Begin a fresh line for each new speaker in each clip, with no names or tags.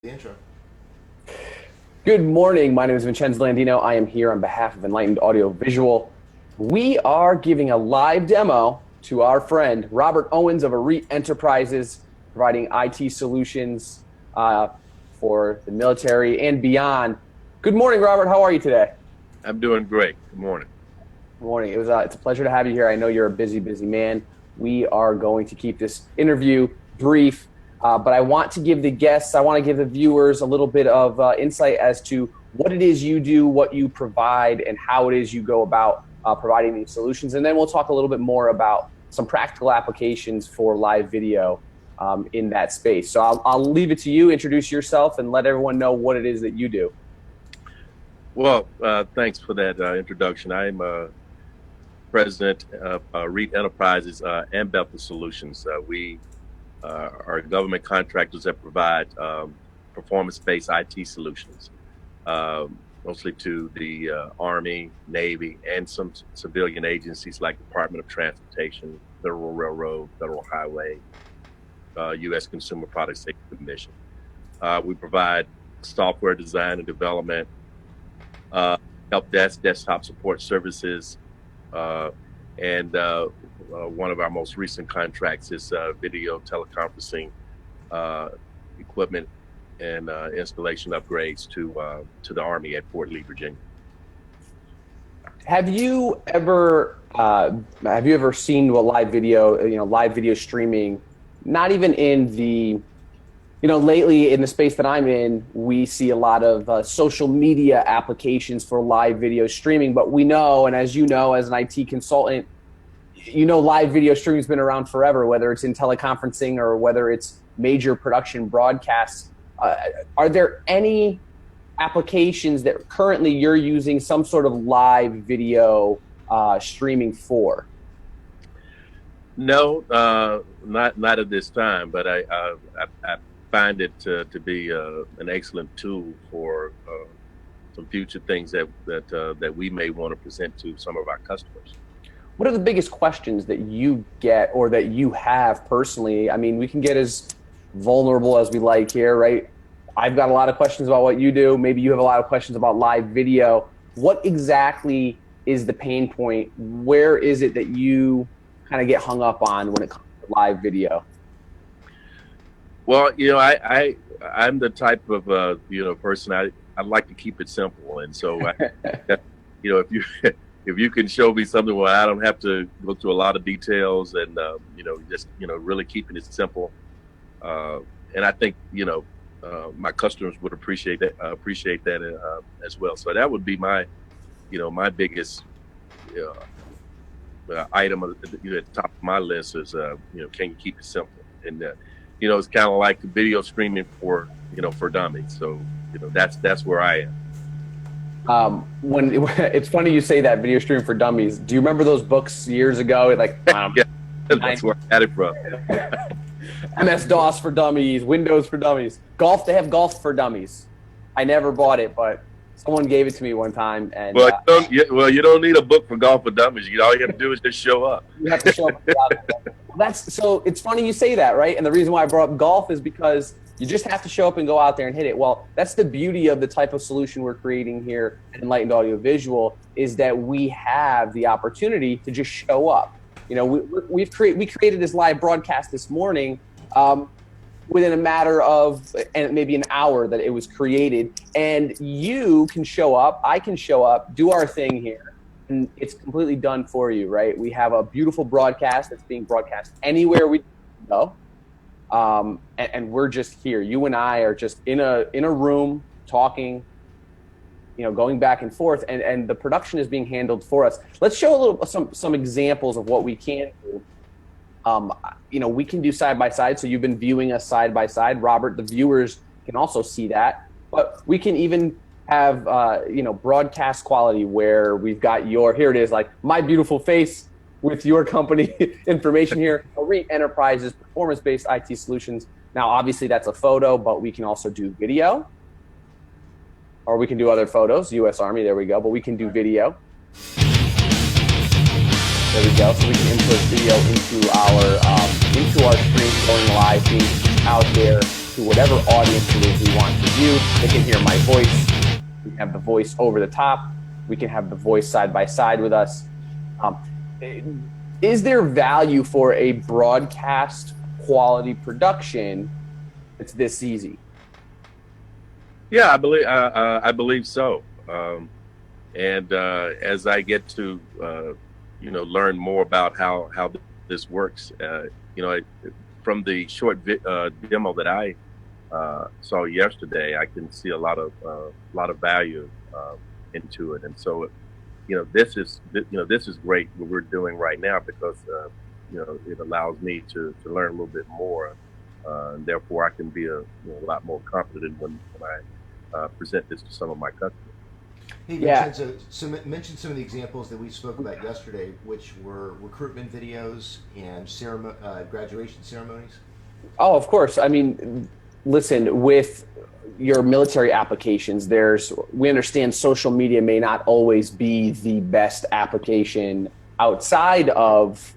The intro.
Good morning. My name is Vincenzo Landino. I am here on behalf of Enlightened Audiovisual. We are giving a live demo to our friend Robert Owens of ARETE Enterprises, providing IT solutions for the military and beyond. Good morning, Robert. How are you today?
I'm doing great. Good morning.
Good morning. It's a pleasure to have you here. I know you're a busy man. We are going to keep this interview brief. But I want to give the guests, I want to give the viewers a little bit of insight as to what it is you do, what you provide, and how it is you go about providing these solutions. And then we'll talk a little bit more about some practical applications for live video in that space. So I'll leave it to you. Introduce yourself and let everyone know what it is that you do.
Well, thanks for that introduction. I'm president of ARETE Enterprises and Bethel Solutions. We are government contractors that provide performance-based IT solutions, mostly to the Army, Navy, and some civilian agencies like Department of Transportation, Federal Railroad, Federal Highway, U.S. Consumer Product Safety Commission. We provide software design and development, help desk, desktop support services, and one of our most recent contracts is video teleconferencing equipment and installation upgrades to the Army at Fort Lee, Virginia.
Have you ever seen what live video streaming? Not even in the, lately in the space that I'm in, we see a lot of social media applications for live video streaming. But we know, and as you know, as an IT consultant, live video streaming has been around forever, whether it's in teleconferencing or whether it's major production broadcasts. Are there any applications that currently you're using some sort of live video streaming for?
No, not at this time, but I find it to be an excellent tool for some future things that we may want to present to some of our customers.
What are the biggest questions that you get or that you have personally? I mean, we can get as vulnerable as we like here, right? I've got a lot of questions about what you do. Maybe you have a lot of questions about live video. What exactly is the pain point? Where is it that you kind of get hung up on when it comes to live video?
Well, I'm the type of person I like to keep it simple, and so if you can show me something where I don't have to go through a lot of details and just really keeping it simple, and I think my customers would appreciate that as well. So that would be my my biggest item at the top of my list is can you keep it simple? And it's kind of like video streaming for dummies. So that's where I am.
When it's funny you say that, video streaming for dummies. Do you remember those books years ago?
Yeah, that's where I got it from.
MS-DOS for dummies, Windows for dummies. They have golf for dummies. I never bought it, but someone gave it to me one time. And
you don't need a book for golf for dummies. All you have to do is just show up.
You have to show up. So it's funny you say that, right? And the reason why I brought up golf is because you just have to show up and go out there and hit it. Well, that's the beauty of the type of solution we're creating here at Enlightened Audiovisual, is that we have the opportunity to just show up. We created this live broadcast this morning within a matter of maybe an hour that it was created, and you can show up, I can show up, do our thing here, and it's completely done for you, right? We have a beautiful broadcast that's being broadcast anywhere we go. And we're just here. You and I are just in a room talking, going back and forth, and the production is being handled for us. Let's show some examples of what we can do. We can do side by side. So you've been viewing us side by side. Robert, the viewers can also see that. But we can even have broadcast quality where we've got here it is, like my beautiful face with your company information here. ARETE Enterprises, performance-based IT solutions. Now, obviously, that's a photo, but we can also do video. Or we can do other photos. U.S. Army, there we go. But we can do video. There we go. So we can input video into our screen, going live, being out there to whatever audience it is we want to view. They can hear my voice. We can have the voice over the top. We can have the voice side by side with us. Is there value for a broadcast quality production that's this easy?
Yeah, I believe so. And as I get to learn more about how this works, from the short demo that I saw yesterday, I can see a lot of value into it. And so, this is great what we're doing right now, because it allows me to learn a little bit more, and therefore I can be a lot more confident when I present this to some of my customers.
Hey, Vincenzo, mention some of the examples that we spoke about yesterday, which were recruitment videos and graduation ceremonies.
Oh, of course. I mean, listen, with your military applications, we understand social media may not always be the best application outside of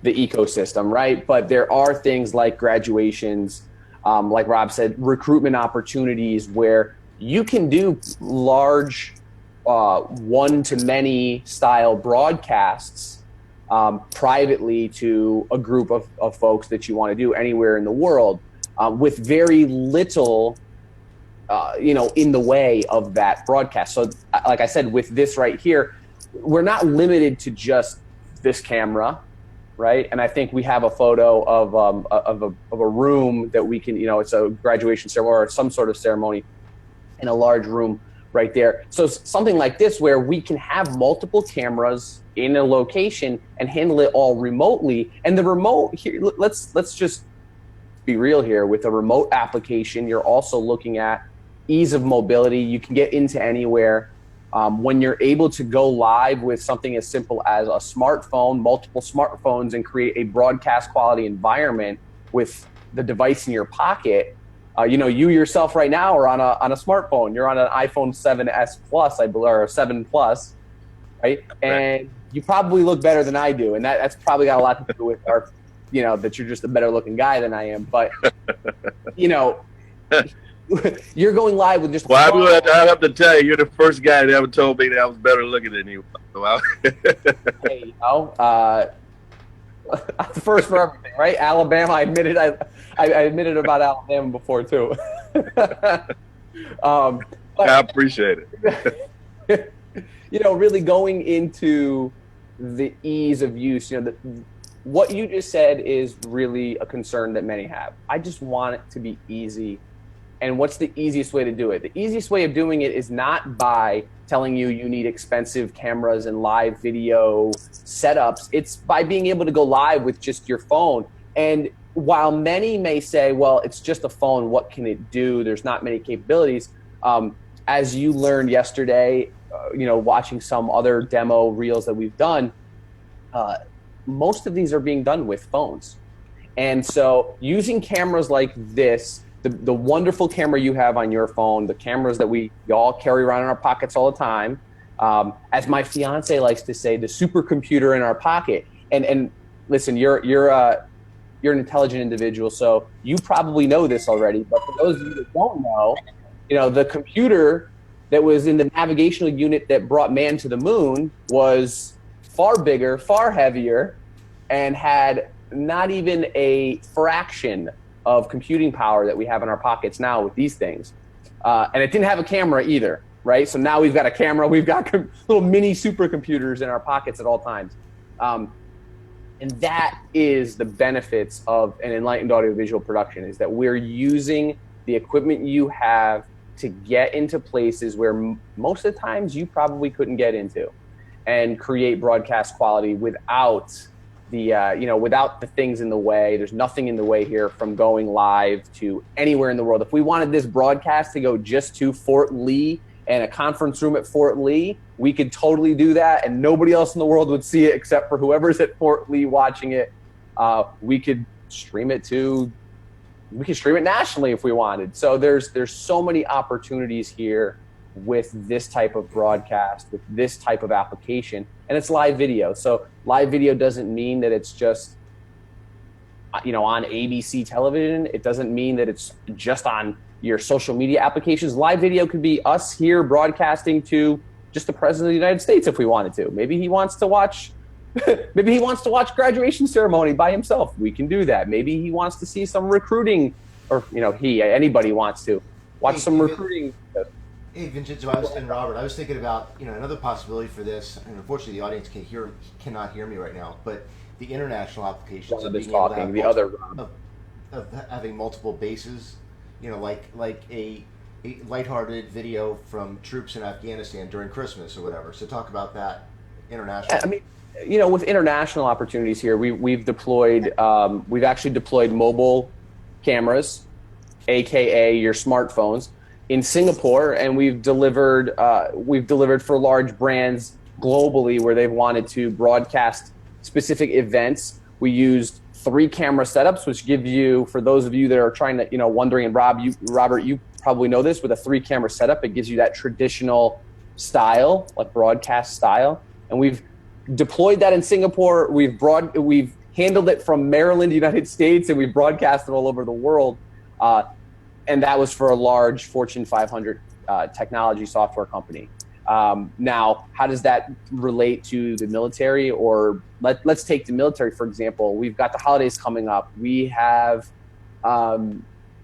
the ecosystem, right? But there are things like graduations, like Rob said, recruitment opportunities where you can do large one-to-many style broadcasts privately to a group of folks that you want to do anywhere in the world with very little in the way of that broadcast. So like I said, with this right here, we're not limited to just this camera, right? And I think we have a photo of a room that we can, it's a graduation ceremony or some sort of ceremony in a large room right there. So something like this where we can have multiple cameras in a location and handle it all remotely. And the remote here, let's just be real here. With a remote application, you're also looking at ease of mobility. You can get into anywhere. When you're able to go live with something as simple as a smartphone, multiple smartphones, and create a broadcast quality environment with the device in your pocket, you yourself right now are on a smartphone. You're on an iPhone 7S Plus, I believe, or 7 Plus, right? And you probably look better than I do, and that's probably got a lot to do with that you're just a better looking guy than I am. But you're going live with just.
Well, I have to tell you, you're the first guy that ever told me that I was better looking than you.
Hey, I'm the first for everything, right? Alabama, I admitted about Alabama before too.
I appreciate it.
Really going into the ease of use, what you just said is really a concern that many have. I just want it to be easy. And what's the easiest way to do it? The easiest way of doing it is not by telling you need expensive cameras and live video setups. It's by being able to go live with just your phone. And while many may say, well, it's just a phone, what can it do? There's not many capabilities. As you learned yesterday, watching some other demo reels that we've done, most of these are being done with phones. And so using cameras like this, the wonderful camera you have on your phone, the cameras that we all carry around in our pockets all the time, as my fiance likes to say, the supercomputer in our pocket. And listen, you're an intelligent individual, so you probably know this already. But for those of you that don't know, the computer that was in the navigational unit that brought man to the moon was far bigger, far heavier, and had not even a fraction of computing power that we have in our pockets now with these things. And it didn't have a camera either, right? So now we've got a camera, we've got little mini supercomputers in our pockets at all times. And that is the benefits of an enlightened audiovisual production, is that we're using the equipment you have to get into places where most of the times you probably couldn't get into, and create broadcast quality without without the things in the way. There's nothing in the way here from going live to anywhere in the world. If we wanted this broadcast to go just to Fort Lee and a conference room at Fort Lee, we could totally do that, and nobody else in the world would see it except for whoever's at Fort Lee watching it. We could stream it nationally if we wanted. So there's so many opportunities here with this type of broadcast, with this type of application, and it's live video. So live video doesn't mean that it's just on ABC television. It doesn't mean that it's just on your social media applications. Live video could be us here broadcasting to just the president of the United States if we wanted to. Maybe he wants to watch graduation ceremony by himself. We can do that. Maybe he wants to see some recruiting, or anybody wants to watch some recruiting.
Hey, Vincenzo, and Robert, I was thinking about another possibility for this, and unfortunately the audience cannot hear me right now, but the international applications of being able to have of having multiple bases, like a lighthearted video from troops in Afghanistan during Christmas or whatever. So talk about that internationally.
I mean, with international opportunities here, we've actually deployed mobile cameras, aka your smartphones, in Singapore, and we've delivered for large brands globally where they've wanted to broadcast specific events. We used 3 camera setups, which give you, for those of you that are trying to, wondering, and Robert, you probably know this, with a 3 camera setup, it gives you that traditional style, like broadcast style. And we've deployed that in Singapore. We've handled it from Maryland, United States, and we've broadcast it all over the world. And that was for a large Fortune 500 technology software company. Now, how does that relate to the military? Or let's take the military, for example. We've got the holidays coming up. We have,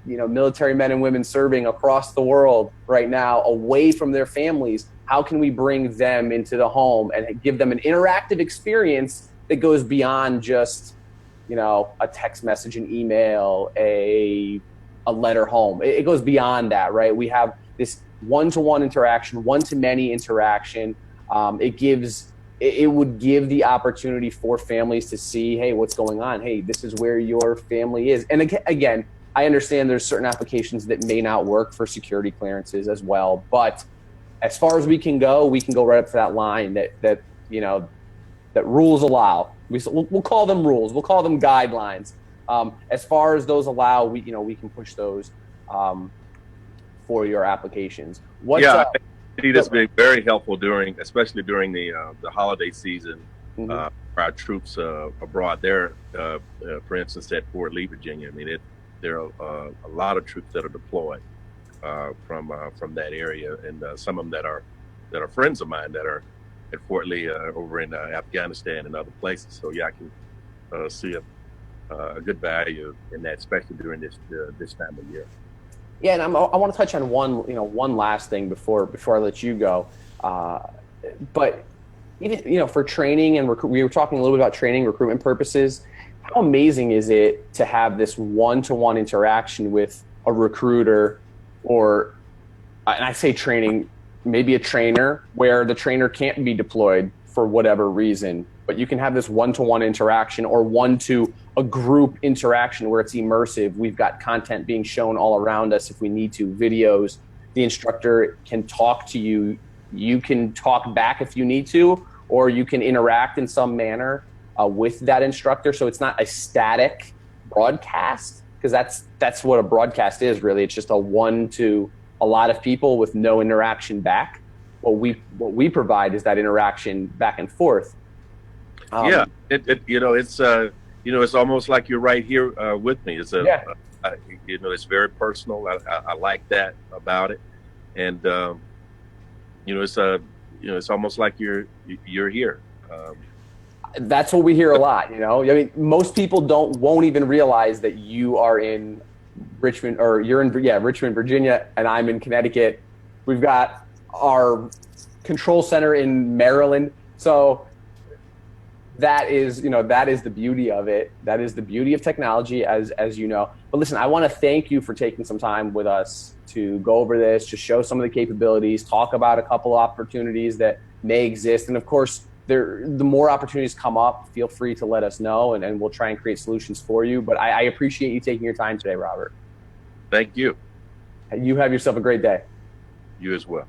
military men and women serving across the world right now, away from their families. How can we bring them into the home and give them an interactive experience that goes beyond just, a text message, an email, a letter home? It goes beyond that, right? We have this one-to-one interaction, one-to-many interaction. It would give the opportunity for families to see, hey, what's going on? Hey, this is where your family is. And again, I understand there's certain applications that may not work for security clearances as well, but as far as we can go right up to that line that rules allow. We'll call them rules. We'll call them guidelines. As far as those allow, we can push those for your applications.
I see this being very helpful especially during the holiday season. For our troops abroad there, for instance, at Fort Lee, Virginia. I mean, there are a lot of troops that are deployed from that area, and some of them that are friends of mine that are at Fort Lee over in Afghanistan and other places. So yeah, I can see a good value in that, especially during this time of year.
Yeah, and I want to touch on one last thing before I let you go. But even for training and we were talking a little bit about training, recruitment purposes. How amazing is it to have this one-to-one interaction with a recruiter, or, and I say training, maybe a trainer, where the trainer can't be deployed for whatever reason, but you can have this one-to-one interaction or one-to-a group interaction where it's immersive. We've got content being shown all around us if we need to, videos. The instructor can talk to you. You can talk back if you need to, or you can interact in some manner with that instructor. So it's not a static broadcast, because that's what a broadcast is really. It's just a one to a lot of people with no interaction back. What we provide is that interaction back and forth.
It's almost like you're right here with me. It's it's very personal. I like that about it, and it's almost like you're here.
That's what we hear a lot. I mean, most people won't even realize that you are in Richmond, or you're in Richmond, Virginia, and I'm in Connecticut. We've got our control center in Maryland. So that is the beauty of it. That is the beauty of technology, as you know. But listen, I want to thank you for taking some time with us to go over this, to show some of the capabilities, talk about a couple of opportunities that may exist. And of course, the more opportunities come up, feel free to let us know, and we'll try and create solutions for you. But I appreciate you taking your time today, Robert.
Thank you.
You have yourself a great day.
You as well.